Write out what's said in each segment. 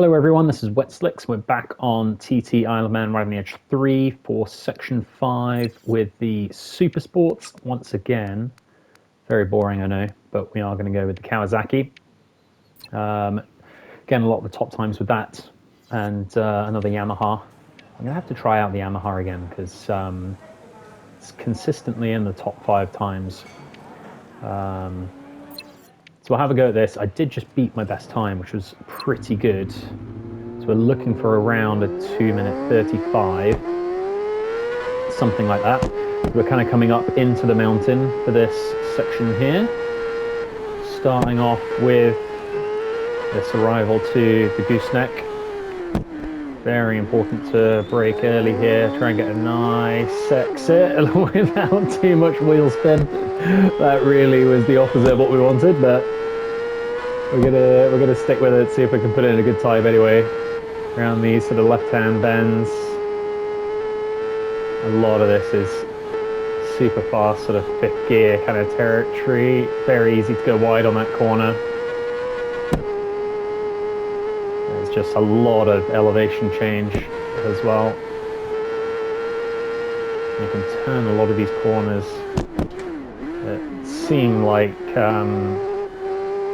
Hello everyone, this is Wet Slicks. We're back on TT Isle of Man Riding the Edge 3 for Section 5 with the Supersports once again. Very boring, I know, but we are going to go with the Kawasaki. Again, a lot of the top times with that, and another Yamaha. I'm going to have to try out the Yamaha again because it's consistently in the top 5 times. So we'll have a go at this. I did just beat my best time, which was pretty good. So we're looking for around a 2:35, something like that. So we're kind of coming up into the mountain for this section here. Starting off with this arrival to the gooseneck. Very important to brake early here. Try and get a nice exit without too much wheel spin. That really was the opposite of what we wanted, but we're gonna stick with it. See if we can put it in a good time anyway. Around these sort of left-hand bends. A lot of this is super fast, sort of 5th gear kind of territory. Very easy to go wide on that corner. There's just a lot of elevation change as well. You can turn a lot of these corners that seem like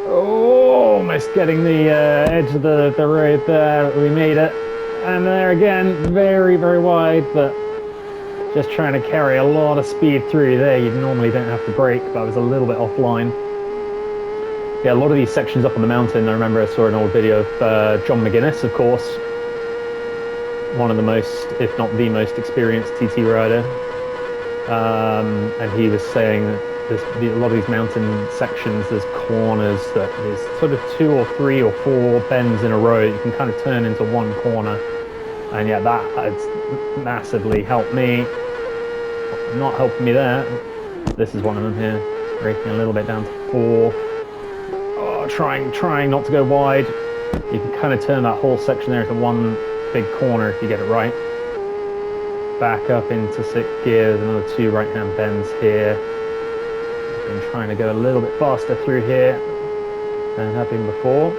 almost getting the edge of the road there. We made it, and there again, very wide, but just trying to carry a lot of speed through there. You normally don't have to brake, but I was a little bit offline. Yeah, a lot of these sections up on the mountain, I remember I saw an old video of John McGuinness, of course, one of the most, if not the most experienced TT rider, and he was saying that a lot of these mountain sections, there's corners that there's sort of 2 or 3 or 4 bends in a row. You can kind of turn into one corner, and yeah, that has massively helped me. Not helping me there. This is one of them here, braking a little bit down to 4. Oh, trying not to go wide. You can kind of turn that whole section there into one big corner if you get it right. Back up into 6th gear. There's another 2 right-hand bends here. Been trying to go a little bit faster through here than I have been before.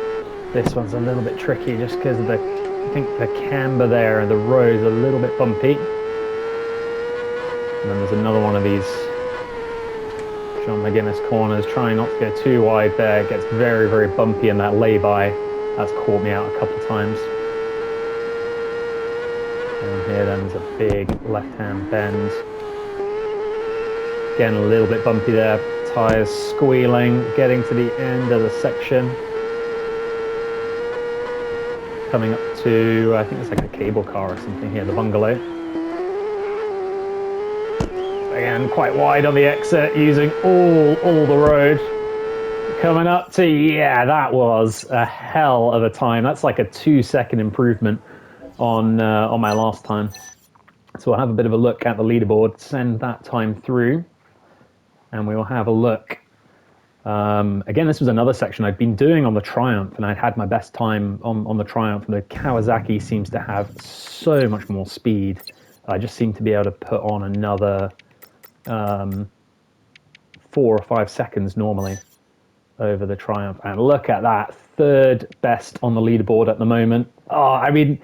This one's a little bit tricky just because of I think the camber there and the road's a little bit bumpy. And then there's another one of these John McGuinness corners, trying not to go too wide there. It gets very bumpy in that lay-by. That's caught me out a couple of times. And here then there's a big left-hand bend. Again, a little bit bumpy there. Tires squealing, getting to the end of the section. Coming up to, I think it's like a cable car or something here, the bungalow. Again, quite wide on the exit, using all the road. Coming up to, yeah, that was a hell of a time. That's like a 2-second improvement on my last time. So we'll have a bit of a look at the leaderboard, send that time through, and we will have a look. Again, this was another section I'd been doing on the Triumph, and I'd had my best time on the Triumph, and the Kawasaki seems to have so much more speed. I just seem to be able to put on another 4 or 5 seconds normally over the Triumph. And look at that, 3rd best on the leaderboard at the moment. Oh, I mean,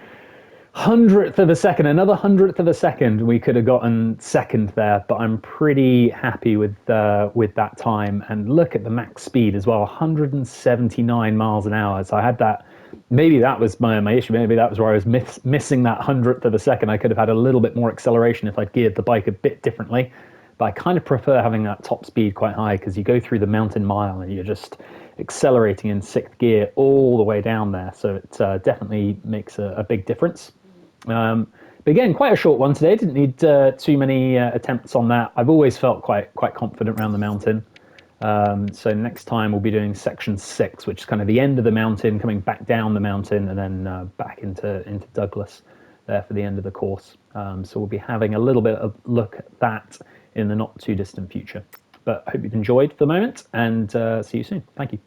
100th of a second, another 100th of a second, we could have gotten 2nd there, but I'm pretty happy with that time. And look at the max speed as well, 179 miles an hour. So I had that, maybe that was my issue, maybe that was where I was missing that 100th of a second. I could have had a little bit more acceleration if I'd geared the bike a bit differently, but I kind of prefer having that top speed quite high because you go through the mountain mile and you're just accelerating in 6th gear all the way down there. So it definitely makes a big difference. But again, quite a short one today. Didn't need too many attempts on that. I've always felt quite confident around the mountain. So next time we'll be doing section 6, which is kind of the end of the mountain, coming back down the mountain, and then back into Douglas there for the end of the course. So we'll be having a little bit of look at that in the not too distant future. But I hope you've enjoyed for the moment, and see you soon. Thank you.